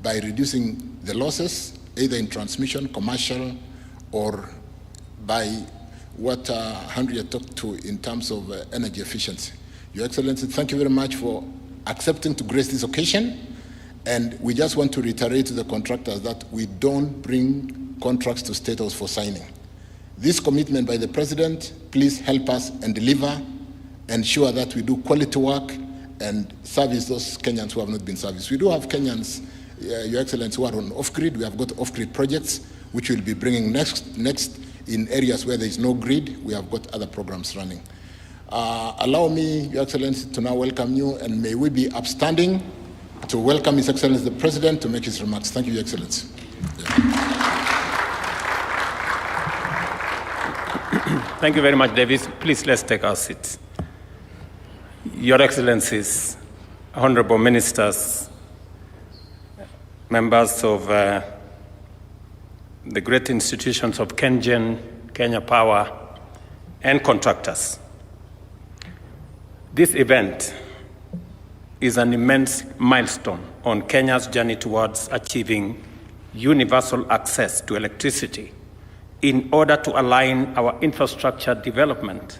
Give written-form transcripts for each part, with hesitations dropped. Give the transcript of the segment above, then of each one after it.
by reducing the losses, either in transmission, commercial, or by what Henry talked to in terms of energy efficiency. Your Excellency, thank you very much for accepting to grace this occasion. And we just want to reiterate to the contractors that we don't bring contracts to State House for signing. This commitment by the President, please help us and deliver, ensure that we do quality work and service those Kenyans who have not been serviced. We do have Kenyans, Your Excellency, who are on off-grid. We have got off-grid projects, which we'll be bringing next in areas where there is no grid. We have got other programs running. Allow me, Your Excellency, to now welcome you, and may we be upstanding to welcome His Excellency the President to make his remarks. Thank you, Your Excellency. Thank you very much, Davis. Please, let's take our seats. Your Excellencies, honorable ministers, members of the great institutions of KenGen, Kenya Power, and contractors. This event is an immense milestone on Kenya's journey towards achieving universal access to electricity in order to align our infrastructure development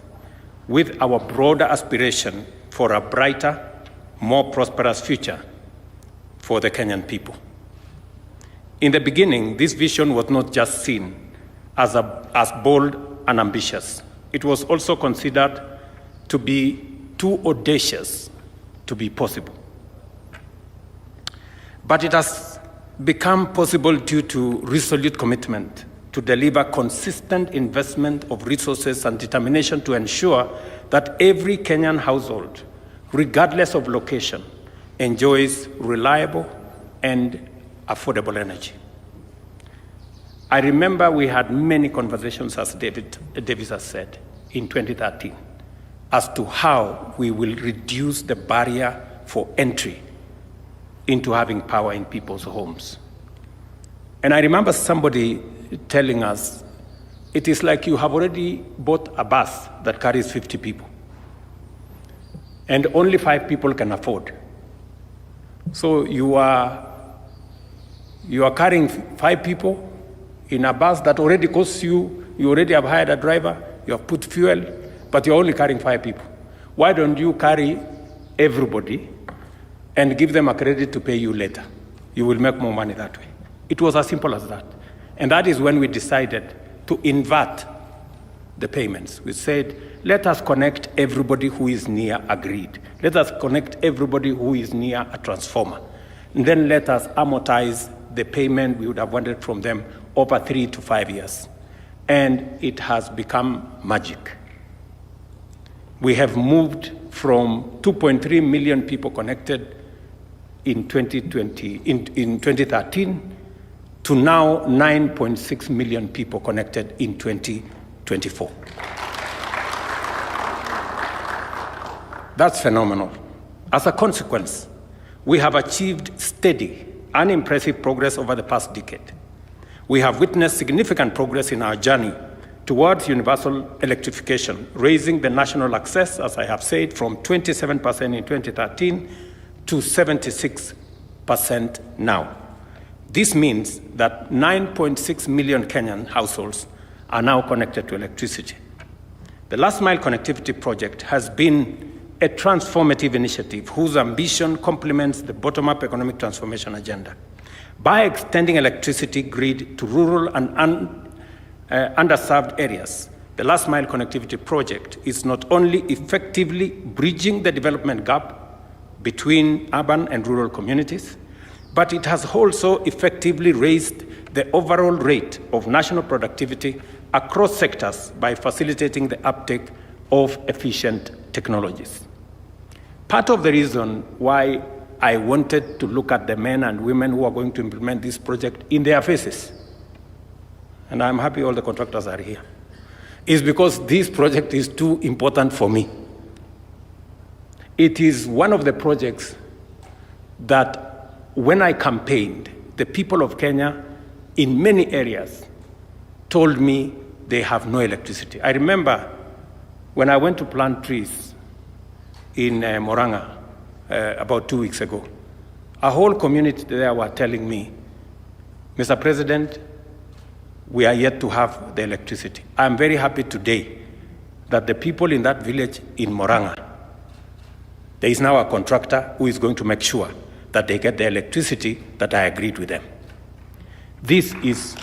with our broader aspiration for a brighter, more prosperous future for the Kenyan people. In the beginning, this vision was not just seen as bold and ambitious. It was also considered to be too audacious to be possible. But it has become possible due to resolute commitment to deliver consistent investment of resources and determination to ensure that every Kenyan household, regardless of location, enjoys reliable and affordable energy. I remember we had many conversations, as Davis has said, in 2013, as to how we will reduce the barrier for entry into having power in people's homes. And I remember somebody telling us, it is like you have already bought a bus that carries 50 people, and only 5 people can afford. So you are carrying 5 people in a bus that already costs you already have hired a driver, you have put fuel, but you're only carrying 5 people. Why don't you carry everybody and give them a credit to pay you later? You will make more money that way. It was as simple as that. And that is when we decided to invert the payments. We said, let us connect everybody who is near a grid. Let us connect everybody who is near a transformer. And then let us amortize the payment we would have wanted from them over 3 to 5 years. And it has become magic. We have moved from 2.3 million people connected in 2013 to now 9.6 million people connected in 2024. That's phenomenal. As a consequence, we have achieved steady and impressive progress over the past decade. We have witnessed significant progress in our journey towards universal electrification, raising the national access, as I have said, from 27% in 2013 to 76% now. This means that 9.6 million Kenyan households are now connected to electricity. The Last Mile Connectivity Project has been a transformative initiative whose ambition complements the bottom-up economic transformation agenda. By extending electricity grid to rural and underserved areas, the Last Mile Connectivity Project is not only effectively bridging the development gap between urban and rural communities, but it has also effectively raised the overall rate of national productivity across sectors by facilitating the uptake of efficient technologies. Part of the reason why I wanted to look at the men and women who are going to implement this project in their faces, and I'm happy all the contractors are here, is because this project is too important for me. It is one of the projects that when I campaigned, the people of Kenya in many areas told me they have no electricity. I remember when I went to plant trees in Moranga about 2 weeks ago, a whole community there were telling me, Mr. President, we are yet to have the electricity. I'm very happy today that the people in that village in Moranga, there is now a contractor who is going to make sure that they get the electricity that I agreed with them. This is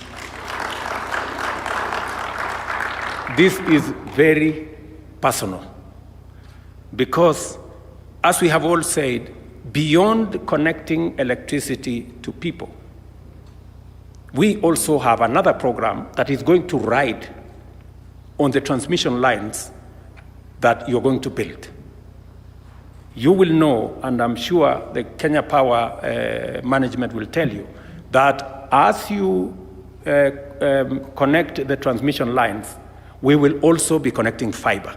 very personal because, as we have all said, beyond connecting electricity to people, we also have another program that is going to ride on the transmission lines that you're going to build. You will know, and I'm sure the Kenya Power management will tell you, that as you connect the transmission lines, we will also be connecting fiber,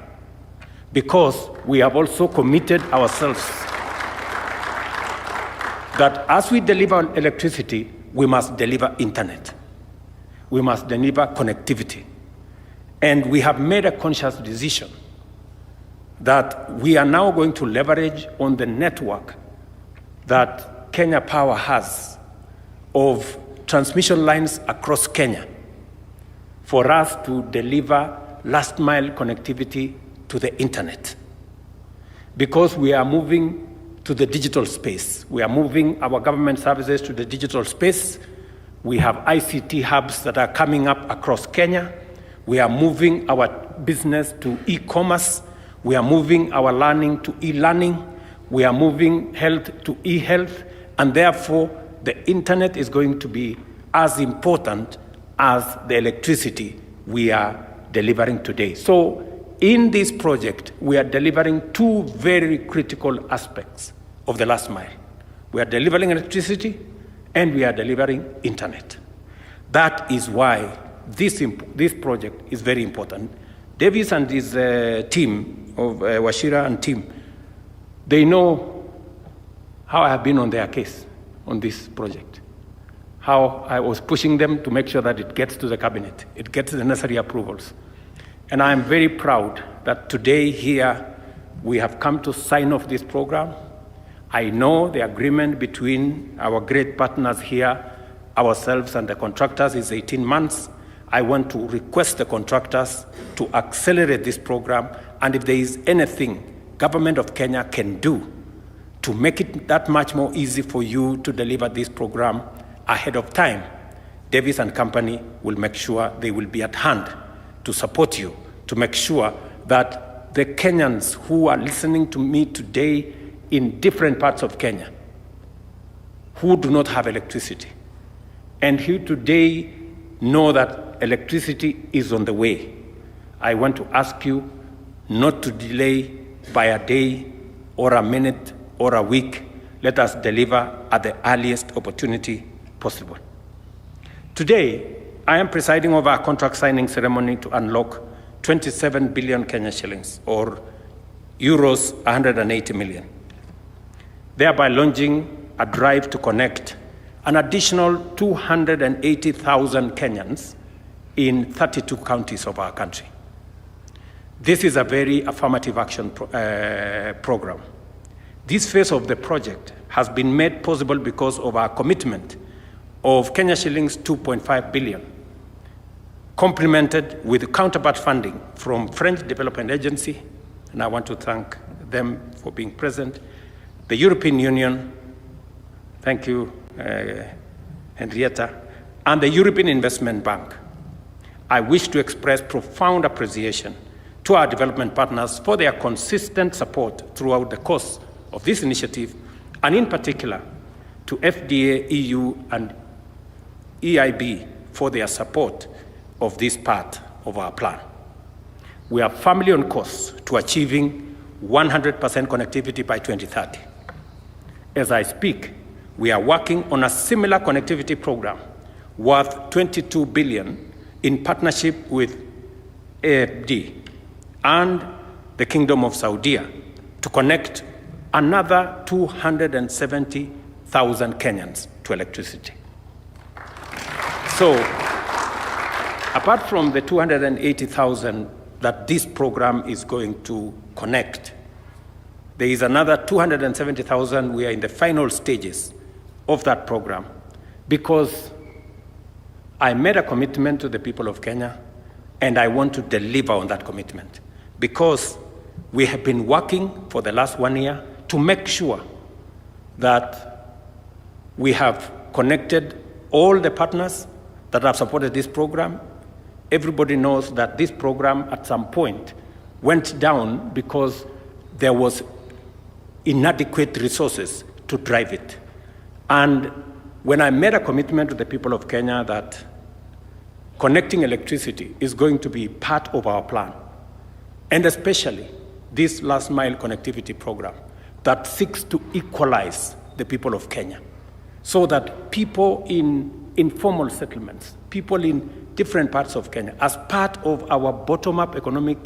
because we have also committed ourselves that as we deliver electricity, we must deliver internet. We must deliver connectivity. And we have made a conscious decision that we are now going to leverage on the network that Kenya Power has of transmission lines across Kenya for us to deliver last mile connectivity to the internet. Because we are moving to the digital space. We are moving our government services to the digital space. We have ICT hubs that are coming up across Kenya. We are moving our business to e-commerce. We are moving our learning to e-learning. We are moving health to e-health. And therefore, the internet is going to be as important as the electricity we are delivering today. So in this project, we are delivering two very critical aspects of the last mile. We are delivering electricity and we are delivering internet. That is why this project is very important. Davis and his team of Wachira and team, they know how I have been on their case on this project, how I was pushing them to make sure that it gets to the cabinet, it gets the necessary approvals. And I am very proud that today here we have come to sign off this program. I know the agreement between our great partners here, ourselves and the contractors, is 18 months. I want to request the contractors to accelerate this program, and if there is anything Government of Kenya can do to make it that much more easy for you to deliver this program ahead of time, Davis and company will make sure they will be at hand to support you, to make sure that the Kenyans who are listening to me today in different parts of Kenya, who do not have electricity, and who today know that electricity is on the way, I want to ask you not to delay by a day or a minute or a week. Let us deliver at the earliest opportunity possible. Today, I am presiding over a contract signing ceremony to unlock 27 billion Kenya shillings, or euros 180 million, thereby launching a drive to connect an additional 280,000 Kenyans in 32 counties of our country. This is a very affirmative action program. This phase of the project has been made possible because of our commitment of Kenya shillings 2.5 billion, complemented with counterpart funding from French Development Agency, and I want to thank them for being present, the European Union, thank you, Henrietta, and the European Investment Bank. I wish to express profound appreciation to our development partners for their consistent support throughout the course of this initiative, and in particular to FDA, EU, and EIB for their support of this part of our plan. We are firmly on course to achieving 100% connectivity by 2030. As I speak, we are working on a similar connectivity program worth 22 billion in partnership with AFD and the Kingdom of Saudi to connect another 270,000 Kenyans to electricity. So, apart from the 280,000 that this program is going to connect, there is another 270,000 we are in the final stages of that program because I made a commitment to the people of Kenya, and I want to deliver on that commitment because we have been working for the last 1 year to make sure that we have connected all the partners that have supported this program. Everybody knows that this program at some point went down because there was inadequate resources to drive it. And when I made a commitment to the people of Kenya that connecting electricity is going to be part of our plan, and especially this last mile connectivity program that seeks to equalize the people of Kenya so that people in informal settlements, people in different parts of Kenya, as part of our bottom-up economic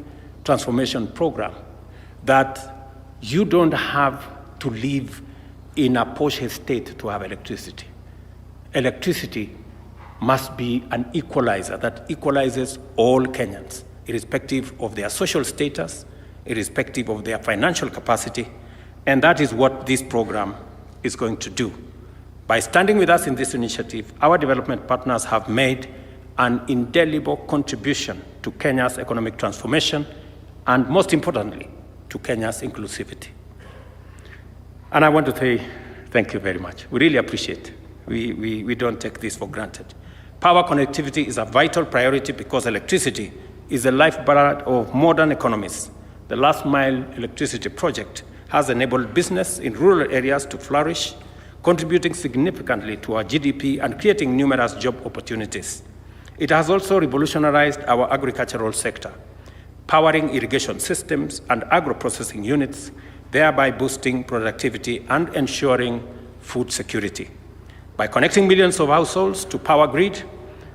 transformation program, that you don't have to live in a posh estate to have electricity. Electricity must be an equalizer that equalizes all Kenyans, irrespective of their social status, irrespective of their financial capacity, and that is what this program is going to do. By standing with us in this initiative, our development partners have made an indelible contribution to Kenya's economic transformation and, most importantly, to Kenya's inclusivity. And I want to say thank you very much. We really appreciate it. We don't take this for granted. Power connectivity is a vital priority because electricity is the lifeblood of modern economies. The last mile electricity project has enabled business in rural areas to flourish, contributing significantly to our GDP and creating numerous job opportunities. It has also revolutionized our agricultural sector, powering irrigation systems and agro-processing units, thereby boosting productivity and ensuring food security. By connecting millions of households to power grid,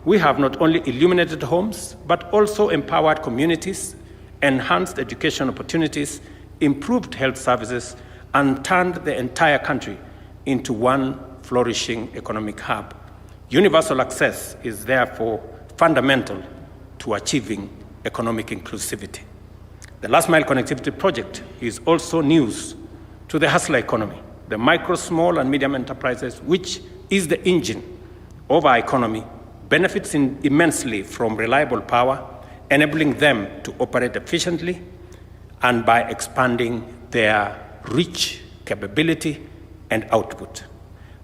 we have not only illuminated homes, but also empowered communities, enhanced education opportunities, improved health services, and turned the entire country into one flourishing economic hub. Universal access is therefore fundamental to achieving economic inclusivity. The last mile connectivity project is also news to the hustler economy, the micro, small, and medium enterprises, which is the engine of our economy, benefits immensely from reliable power, enabling them to operate efficiently and by expanding their reach, capability, and output.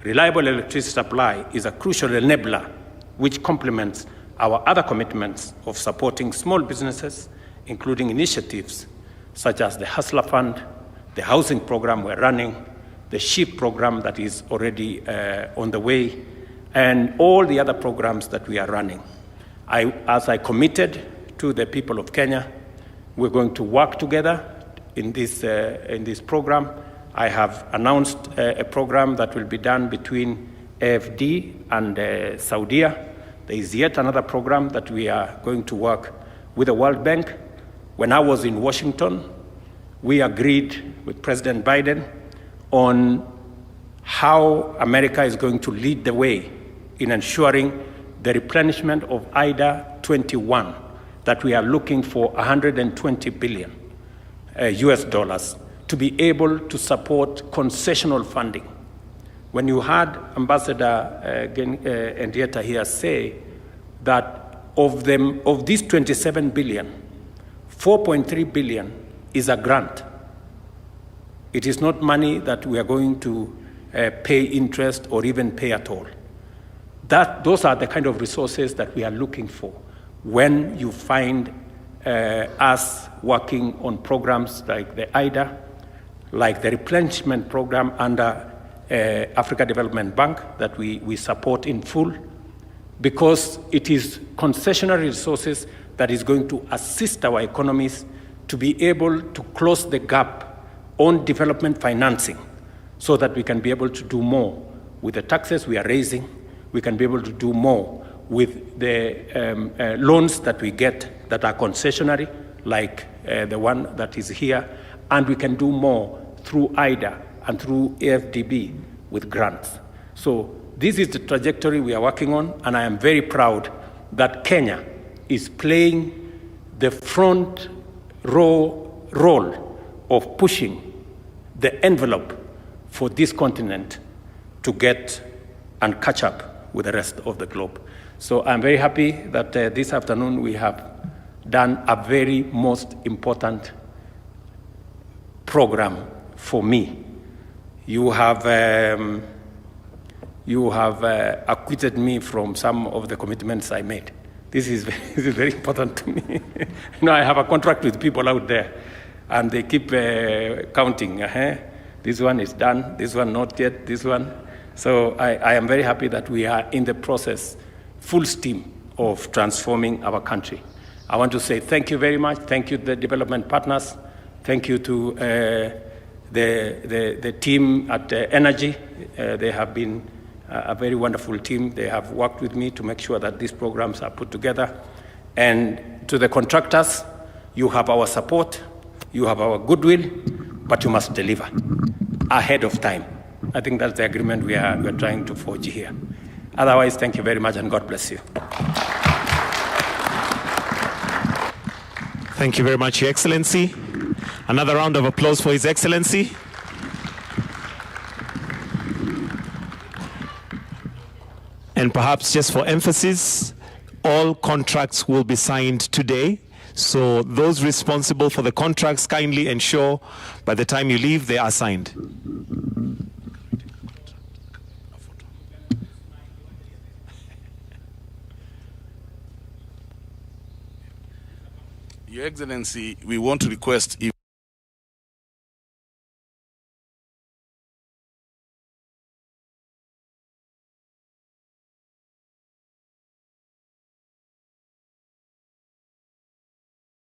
Reliable electricity supply is a crucial enabler which complements our other commitments of supporting small businesses, including initiatives such as the Hustler Fund, the housing program we're running, the SHIP program that is already on the way, and all the other programs that we are running. As I committed to the people of Kenya, we're going to work together in this program. I have announced a program that will be done between AFD and Saudi. There is yet another program that we are going to work with the World Bank. When I was in Washington, we agreed with President Biden on how America is going to lead the way in ensuring the replenishment of IDA 21, that we are looking for 120 billion US dollars to be able to support concessional funding. When you heard Ambassador Henrietta here say that of these 27 billion, 4.3 billion is a grant. It is not money that we are going to pay interest or even pay at all. Those are the kind of resources that we are looking for when you find us working on programs like the IDA, like the replenishment program under Africa Development Bank that we support in full, because it is concessionary resources that is going to assist our economies to be able to close the gap on development financing so that we can be able to do more with the taxes we are raising. We can be able to do more with the loans that we get that are concessionary, like the one that is here, and we can do more through IDA and through AFDB with grants. So this is the trajectory we are working on, and I am very proud that Kenya is playing the front row role of pushing the envelope for this continent to get and catch up with the rest of the globe. So I'm very happy that this afternoon we have done a very most important program for me. You have acquitted me from some of the commitments I made. This is very important to me. I have a contract with people out there, and they keep counting. This one is done, this one not yet, this one. So I am very happy that we are in the process, full steam, of transforming our country. I want to say thank you very much. Thank you to the development partners. Thank you to the team at Energy. They have been a very wonderful team. They have worked with me to make sure that these programs are put together. And to the contractors, you have our support, you have our goodwill, but you must deliver ahead of time. I think that's the agreement we are trying to forge here. Otherwise, thank you very much, and God bless you. Thank you very much, Your Excellency. Another round of applause for His Excellency. And perhaps just for emphasis, all contracts will be signed today. So those responsible for the contracts, kindly ensure by the time you leave, they are signed. Your Excellency, we want to request if